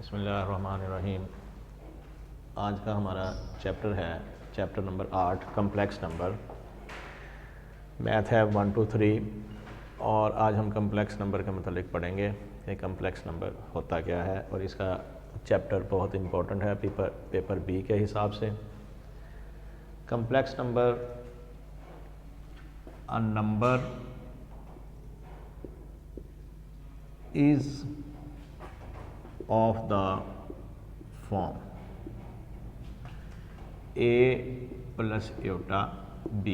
बिस्मिल्लाहिर्रहमानिर्रहीम। आज का हमारा चैप्टर है chapter number 8 complex number. Math है 1 to 3 और आज हम कम्प्लेक्स नंबर के मतलब पढ़ेंगे ये कम्प्लेक्स नंबर होता क्या है और इसका चैप्टर बहुत इम्पोर्टेंट है पेपर बी के हिसाब से। Complex number a number is of the form a plus iota b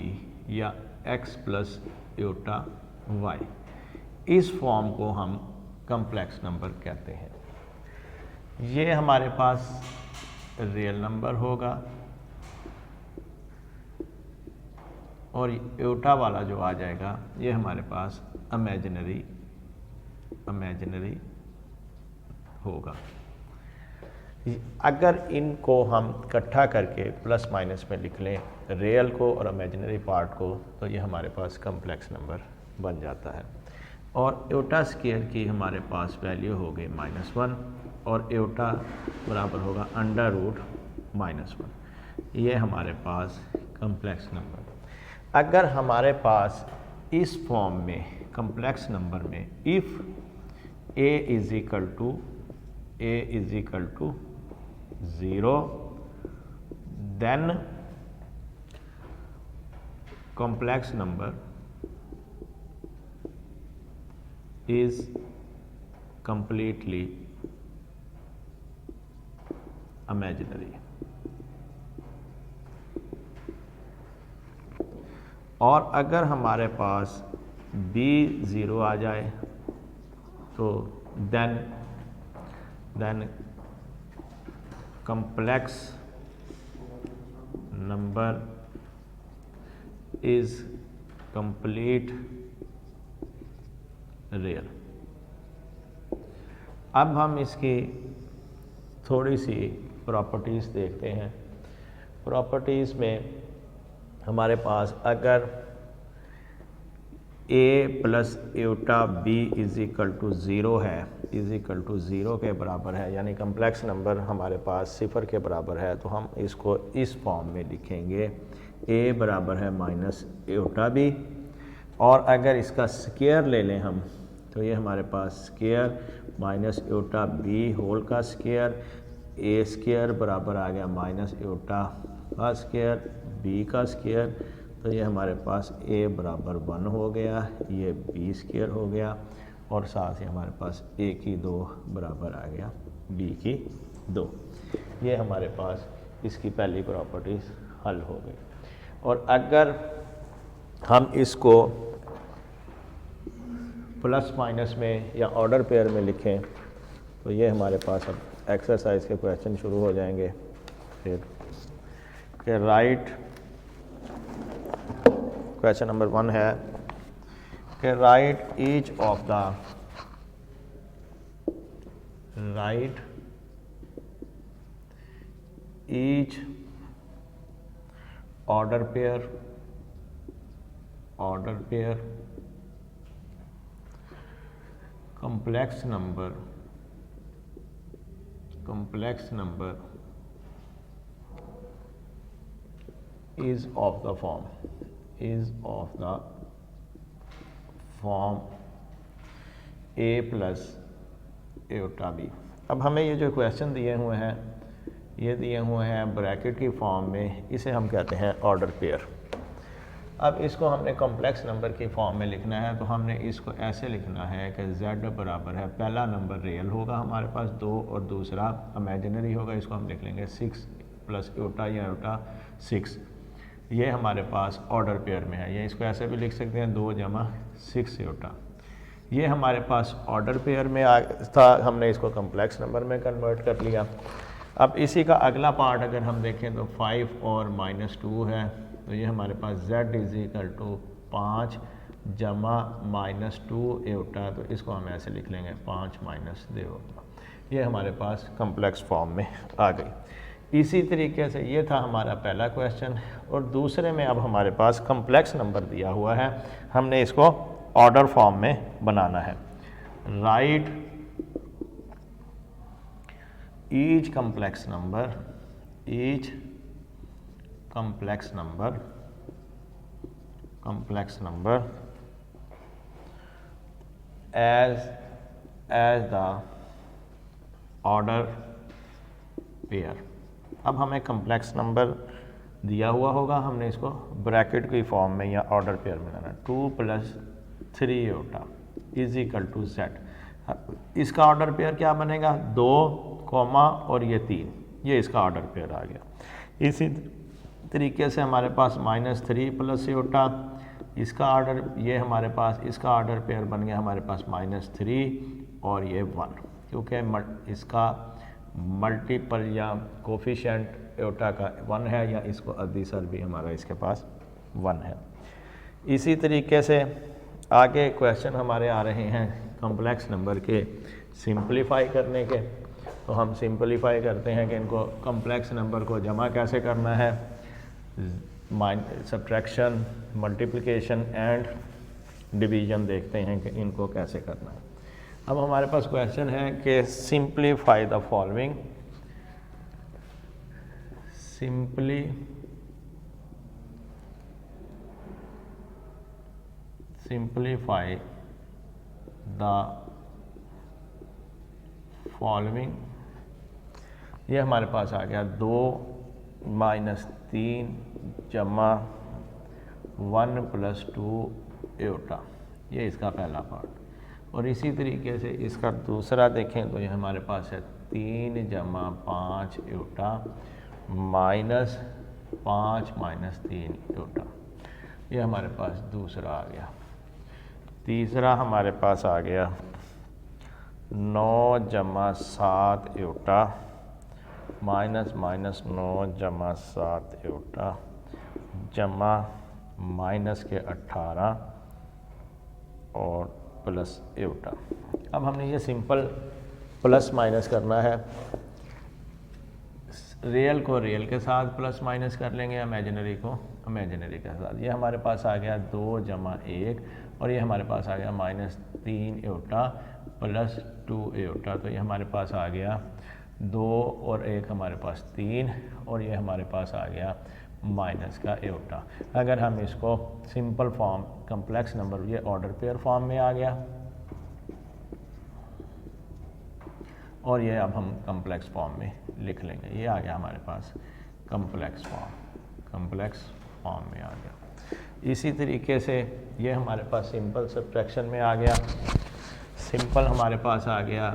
या x plus iota y। इस फॉर्म को हम कम्प्लेक्स नंबर कहते हैं। ये हमारे पास रियल नंबर होगा और iota वाला जो आ जाएगा ये हमारे पास इमेजिनरी होगा। अगर इनको हम इकट्ठा करके प्लस माइनस में लिख लें रियल को और इमेजिनरी पार्ट को तो ये हमारे पास कम्प्लेक्स नंबर बन जाता है। और एओटा स्क्वायर की हमारे पास वैल्यू हो गई -1 और एओटा बराबर होगा √-1। ये हमारे पास कम्प्लेक्स नंबर। अगर हमारे पास इस फॉर्म में कम्प्लेक्स नंबर में if a is equal to 0 then complex number is completely imaginary। और अगर हमारे पास b 0 आ जाए तो then complex number is complete real। अब हम इसकी थोड़ी सी प्रॉपर्टीज़ देखते हैं। प्रॉपर्टीज़ में हमारे पास अगर a plus iota b is equal to 0 है, इज़ इक्वल टू 0 के बराबर है, यानी कम्प्लेक्स नंबर हमारे पास 0 के बराबर है, तो हम इसको इस फॉर्म में लिखेंगे a बराबर है माइनस एओटा b। और अगर इसका स्क्वायर ले लें हम तो ये हमारे पास square minus iota b whole का स्क्वायर, a स्क्वायर बराबर आ गया माइनस एओटा का स्क्वायर b का स्क्वायर, तो ये हमारे पास a बराबर 1 हो गया, ये b स्क्वायर हो गया और साथ ही हमारे पास a की 2 बराबर आ गया b की 2। ये हमारे पास इसकी पहली प्रॉपर्टीज़ हल हो गई। और अगर हम इसको प्लस माइनस में या ऑर्डर पेयर में लिखें तो ये हमारे पास अब एक्सरसाइज के क्वेश्चन शुरू हो जाएंगे। फिर कि राइट क्वेश्चन नंबर 1 है कि right each order pair complex number is of the form a plus aorta b। अब हमें ये जो क्वेश्चन दिए हुए हैं ये दिए हुए हैं ब्रैकेट की फॉर्म में, इसे हम कहते हैं ऑर्डर पेयर। अब इसको हमने कॉम्प्लेक्स नंबर की फॉर्म में लिखना है तो हमने इसको ऐसे लिखना है कि z बराबर है, पहला नंबर रियल होगा हमारे पास 2 और दूसरा इमेजिनरी होगा, इसको हम लिख लेंगे 6 प्लस एओटा या एओटा 6। ये हमारे पास ऑर्डर पेयर में है, ये इसको ऐसे भी लिख सकते हैं 2 जमा 6 एओटा। ये हमारे पास ऑर्डर पेयर में था, हमने इसको कम्प्लेक्स नंबर में कन्वर्ट कर लिया। अब इसी का अगला पार्ट अगर हम देखें तो 5 और -2 है, तो ये हमारे पास z इज़ इक्वल टू 5 जमा -2 एओटा, तो इसको हम ऐसे लिख लेंगे 5 माइनस 2 एओटा। ये हमारे पास कम्प्लेक्स फॉर्म में आ गई। इसी तरीके से ये था हमारा पहला क्वेश्चन। और दूसरे में अब हमारे पास कम्प्लेक्स नंबर दिया हुआ है, हमने इसको ऑर्डर फॉर्म में बनाना है। Right each complex number as the order pair। अब हमें कम्प्लेक्स नंबर दिया हुआ होगा, हमने इसको ब्रैकेट की फॉर्म में या ऑर्डर पेयर में लाना। 2 + 3 iota is equal to Z। इसका ऑर्डर पेयर क्या बनेगा? 2, और ये 3, ये इसका ऑर्डर पेयर आ गया। इसी तरीके से हमारे पास -3 + आयोटा, इसका ऑर्डर, ये हमारे पास इसका ऑर्डर पेयर बन गया हमारे पास -3 और ये 1, क्योंकि इसका मल्टीपल या कोफिशिएंट आयोटा का 1 है, या इसको अदीसर भी हमारा इसके पास 1 है। इसी तरीके से आगे क्वेश्चन हमारे आ रहे हैं कॉम्प्लेक्स नंबर के सिंपलीफाई करने के। तो हम सिंपलीफाई करते हैं कि इनको कॉम्प्लेक्स नंबर को जमा कैसे करना है, सब्ट्रैक्शन, मल्टीप्लिकेशन एंड डिवीज़न देखते हैं कि इनको कैसे करना है। अब हमारे पास क्वेश्चन है कि simplify the following, simplify the following. ये हमारे पास आ गया 2 - 3 जमा 1 + 2 आयोटा, ये इसका पहला पार्ट। और इसी तरीके से इसका दूसरा देखें तो ये हमारे पास है 3 जमा 5 आयोटा -5 - 3 आयोटा, ये हमारे पास दूसरा आ गया। तीसरा हमारे पास आ गया 9 जमा 7 आयोटा -9 जमा 7 आयोटा जमा -18 और प्लस आयोटा। अब हमने ये सिंपल प्लस माइनस करना है, रियल को रियल के साथ प्लस माइनस कर लेंगे, इमेजिनरी को इमेजिनरी के साथ। ये हमारे पास आ गया 2 जमा 1 और ये हमारे पास आ गया -3 आयोटा + 2 आयोटा। तो ये हमारे पास आ गया 2 और 1 हमारे पास 3 और ये हमारे पास आ गया माइनस का आयोटा। अगर हम इसको सिंपल फॉर्म कम्प्लेक्स नंबर, ये ऑर्डर पेयर फॉर्म में आ गया, और ये अब हम कम्प्लेक्स फॉर्म में लिख लेंगे। ये आ गया हमारे पास कम्प्लेक्स फॉर्म में आ गया। इसी तरीके से ये हमारे पास सिंपल सब्ट्रैक्शन में आ गया। सिंपल हमारे पास आ गया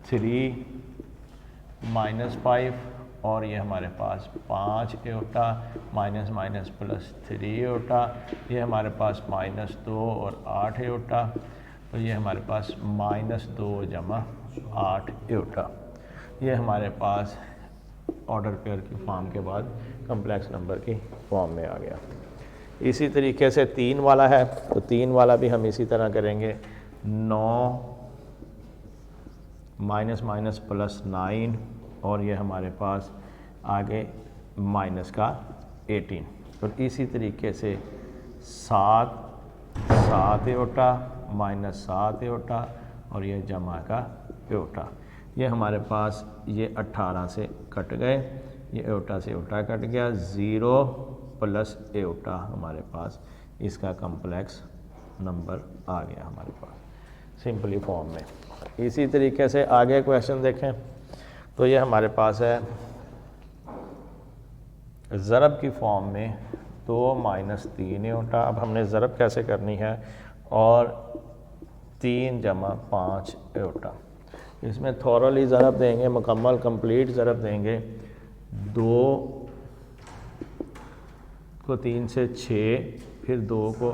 3 - 5 और ये हमारे पास 5 आयोटा -- +3 आयोटा, ये हमारे पास -2 और 8 आयोटा, तो ये हमारे पास -2 जमा 8 आयोटा। ये हमारे पास ऑर्डर पेयर की फॉर्म के बाद कम्प्लेक्स नंबर की फॉर्म में आ गया। इसी तरीके से 3 वाला है, तो 3 वाला भी हम इसी तरह करेंगे। 9 -+ 9 और ये हमारे पास आगे माइनस का 18। और इसी तरीके से 7 आयोटा -7 आयोटा और ये जमा का आयोटा। ये हमारे पास ये 18 से कट गए, ये आयोटा से आयोटा कट गया, 0 + आयोटा हमारे पास इसका कम्प्लेक्स नंबर आ गया हमारे पास सिंपली फॉर्म में। इसी तरीके से आगे क्वेश्चन देखें तो ये हमारे पास है ज़रब की फॉर्म में 2 - 3 आयोटा। अब हमने ज़रब कैसे करनी है, और 3 जमा 5 आयोटा। इसमें थॉरली ज़रब देंगे, मुकम्मल कंप्लीट ज़रब देंगे। 2 को 3 से 6, फिर 2 को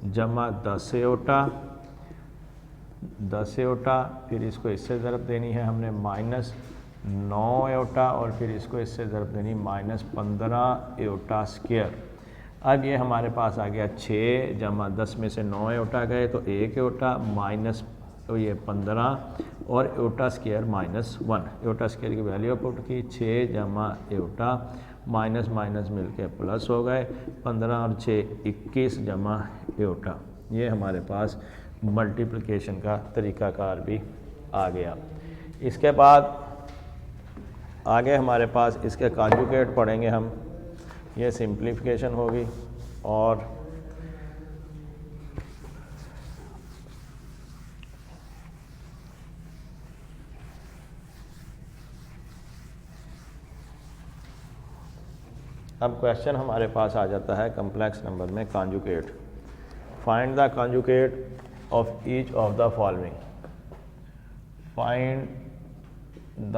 जमा 10 आयोटा, 10 आयोटा, फिर इसको इससे ज़रब देनी है हमने -9 आयोटा, और फिर इसको इससे ज़रब देनी -15 आयोटा स्क्वायर। अब ये हमारे पास आ गया 6 जमा 10 में से 9 आयोटा गए तो 1 आयोटा माइनस, तो ये 15 और आयोटा स्क्वायर -1। आयोटा स्क्वायर की वैल्यू पुट की, 6 जमा आयोटा माइनस माइनस मिलके प्लस हो गए, 15 और 6 21 जमा आयोटा। ये हमारे पास मल्टीप्लिकेशन का तरीक़ाकार भी आ गया। इसके बाद आगे हमारे पास इसके कॉन्जुगेट पढ़ेंगे हम, ये सिंप्लीफिकेशन होगी। और अब क्वेश्चन हमारे पास आ जाता है कम्प्लेक्स नंबर में conjugate. Find the conjugate of each of the following. Find the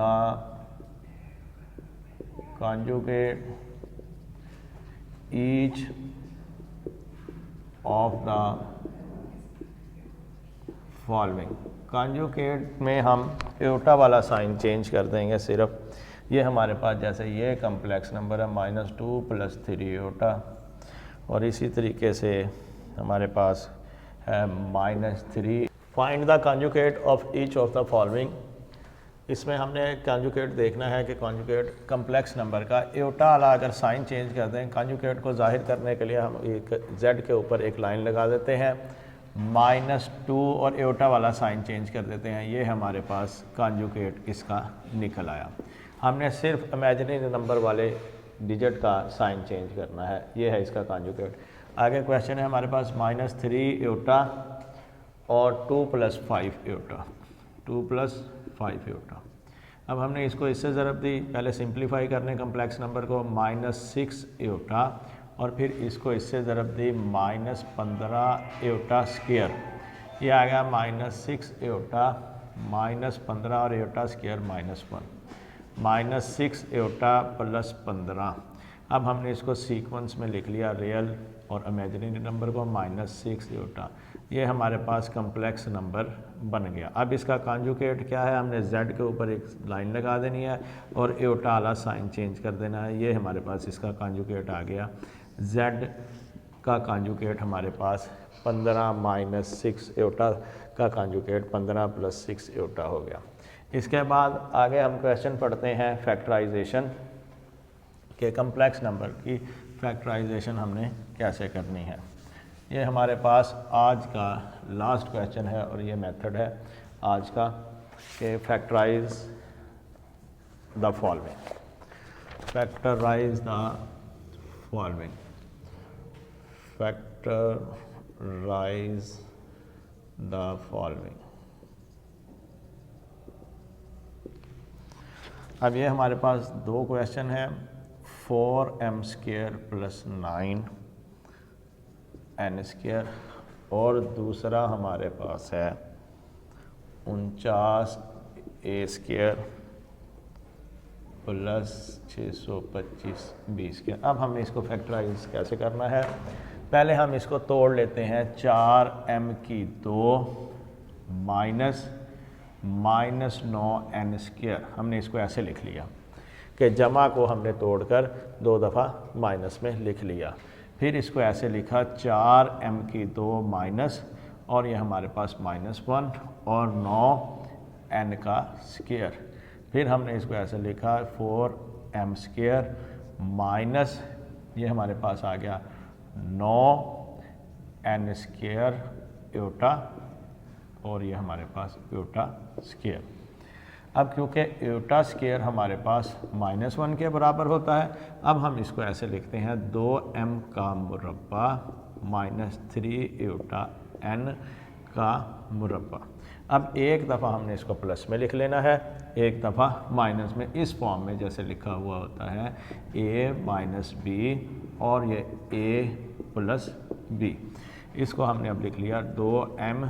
conjugate each of the following. Conjugate में हम एयोटा वाला साइन चेंज कर देंगे सिर्फ। ये हमारे पास जैसे ये कम्प्लेक्स नंबर है -2 + 3 एयोटा, और इसी तरीके से हमारे पास है -3। Find the conjugate of each of the following. इसमें हमने कॉन्जुगेट देखना है कि कॉन्जुगेट कम्प्लेक्स नंबर का एयोटा वाला अगर साइन चेंज कर दें, कॉन्जुगेट को जाहिर करने के लिए हम एक z के ऊपर एक लाइन लगा देते हैं, -2 और एयोटा वाला साइन चेंज कर देते हैं। ये हमारे पास कॉन्जुगेट इसका निकल आया। हमने सिर्फ इमेजिनरी नंबर वाले डिजिट का साइन चेंज करना है, ये है इसका कॉन्जुगेट। आगे क्वेश्चन है हमारे पास -3 एयोटा और 2 + 5 एयोटा, 2 + 5 एयोटा। अब हमने इसको इससे ज़रब दी, पहले सिंप्लीफाई करने कम्प्लेक्स नंबर को, -6 एयोटा, और फिर इसको इससे ज़रब दी -15 एयोटा स्क्वायर। ये आ गया -6 एयोटा -15 और एयोटा स्क्वायर -1, -6 एयोटा + 15। अब हमने इसको सीक्वेंस में लिख लिया, रियल और इमेजिनरी नंबर को, -6 एयोटा। ये हमारे पास कम्प्लेक्स नंबर बन गया। अब इसका कॉन्जुगेट क्या है, हमने z के ऊपर एक लाइन लगा देनी है और एयोटा वाला साइन चेंज कर देना है। ये हमारे पास इसका कॉन्जुगेट आ गया। z का कॉन्जुगेट हमारे पास 15 - 6 एयोटा का कॉन्जुगेट 15 + 6 एयोटा हो गया। इसके बाद आगे हम क्वेश्चन पढ़ते हैं फैक्टराइजेशन के। कम्प्लेक्स नंबर की फैक्टराइजेशन हमने कैसे करनी है, ये हमारे पास आज का लास्ट क्वेश्चन है और ये मेथड है आज का कि factorize the following. Factorize the following. Factorize the following. अब ये हमारे पास दो क्वेश्चन है, 4m² + 9n², और दूसरा हमारे पास है 49a² + 625b²। अब हमने इसको फैक्टराइज कैसे करना है, पहले हम इसको तोड़ लेते हैं। 4m² -9n², हमने इसको ऐसे लिख लिया कि जमा को हमने तोड़कर 2 दफ़ा माइनस में लिख लिया। फिर इसको ऐसे लिखा 4m² माइनस, और ये हमारे पास -1 और 9n²। फिर हमने इसको ऐसे लिखा 4m² माइनस, ये हमारे पास आ गया 9n² एयोटा, और ये हमारे पास एयोटा स्क्वायर। अब क्योंकि एयोटा स्क्वायर हमारे पास -1 के बराबर होता है, अब हम इसको ऐसे लिखते हैं 2m का मुरब्बा -3 एयोटा n का मुरब्बा। अब एक दफ़ा हमने इसको प्लस में लिख लेना है, एक दफ़ा माइनस में, इस फॉर्म में जैसे लिखा हुआ होता है a - b और ये a + b। इसको हमने अब लिख लिया 2m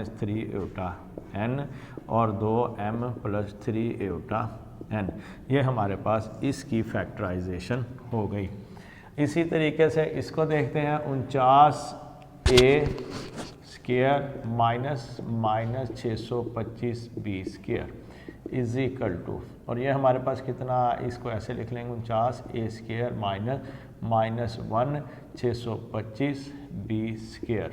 - 3 एयोटा n और 2m + 3 एयोटा n। ये हमारे पास इसकी फैक्टराइजेशन हो गई। इसी तरीके से इसको देखते हैं 49a² -625b² = और ये हमारे पास कितना, इसको ऐसे लिख लेंगे 49a² -1 625b²,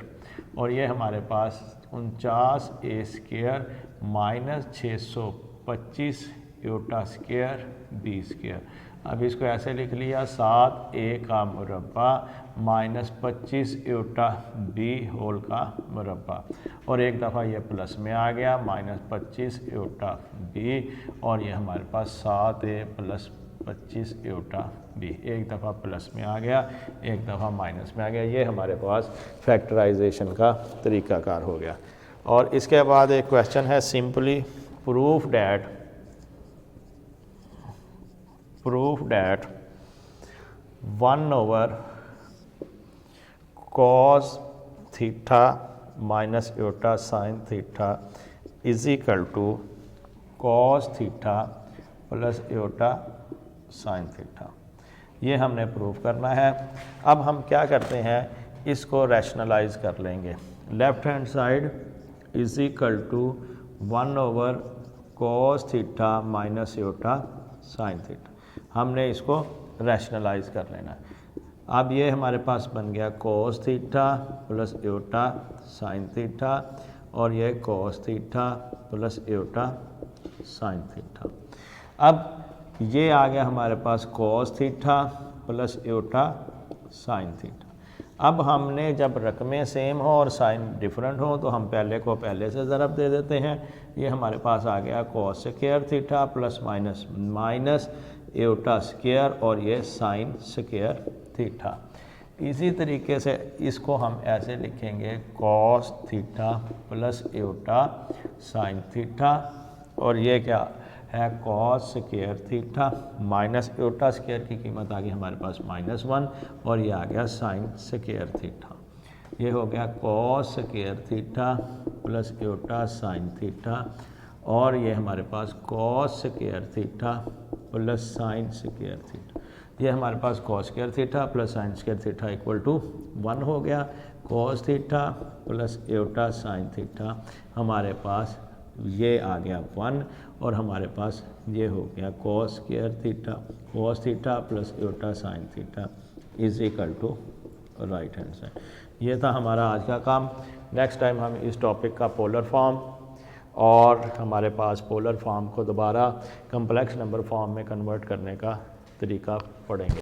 और ये हमारे पास 49a² -625 एटा स्क्वायर बी स्क्वायर। अब इसको ऐसे लिख लिया 7a का मुरब्बा माइनस 25 एटा बी होल का मुरब्बा, और एक दफ़ा ये प्लस में आ गया माइनस 25 एटा बी, और ये हमारे पास 7a प्लस 25 एटा बी, एक दफ़ा प्लस में आ गया एक दफ़ा माइनस में आ गया। ये हमारे पास फैक्टराइजेशन का तरीक़ाकार हो गया। और इसके बाद एक क्वेश्चन है simply proof that 1 cos theta minus Etah sine theta is equal to cos theta plus Etah sine theta. ये हमने प्रूफ करना है। अब हम क्या करते हैं, इसको रैशनलाइज कर लेंगे। Left hand side is equal to 1 cos theta minus Etah sine theta, हमने इसको रैशनलाइज कर लेना है। अब ये हमारे पास बन गया cos थीटा प्लस एटा साइन थीटा, और ये cos थीटा प्लस एटा साइन थीटा। अब ये आ गया हमारे पास cos थीटा प्लस एटा साइन थीटा। अब हमने जब रकमें सेम हो और साइन डिफरेंट हो तो हम पहले को पहले से ज़रब दे देते हैं। ये हमारे पास आ गया cos square theta plus minus एटा स्क्वायर, और ये साइन स्क्वायर थीटा। इसी तरीके से इसको हम ऐसे लिखेंगे cos थीटा प्लस एटा साइन थीटा, और ये क्या है cos स्क्वायर थीटा माइनस एटा स्क्वायर की कीमत आ गई हमारे पास -1, और ये आ गया साइन स्क्वायर थीटा। ये हो गया cos स्क्वायर थीटा प्लस एटा साइन थीटा, और ये हमारे पास cos square theta plus sine square theta. ये हमारे पास cos square theta plus sine square theta equal to 1 हो गया। cos थीटा प्लस एटा साइन थीटा हमारे पास ये आ गया 1, और हमारे पास ये हो गया cos theta plus Etah sine theta is equal to right hand side. ये था हमारा आज का काम। नेक्स्ट टाइम हम इस टॉपिक का पोलर फॉर्म और हमारे पास पोलर फॉर्म को दोबारा कम्प्लेक्स नंबर फॉर्म में कन्वर्ट करने का तरीका पढ़ेंगे।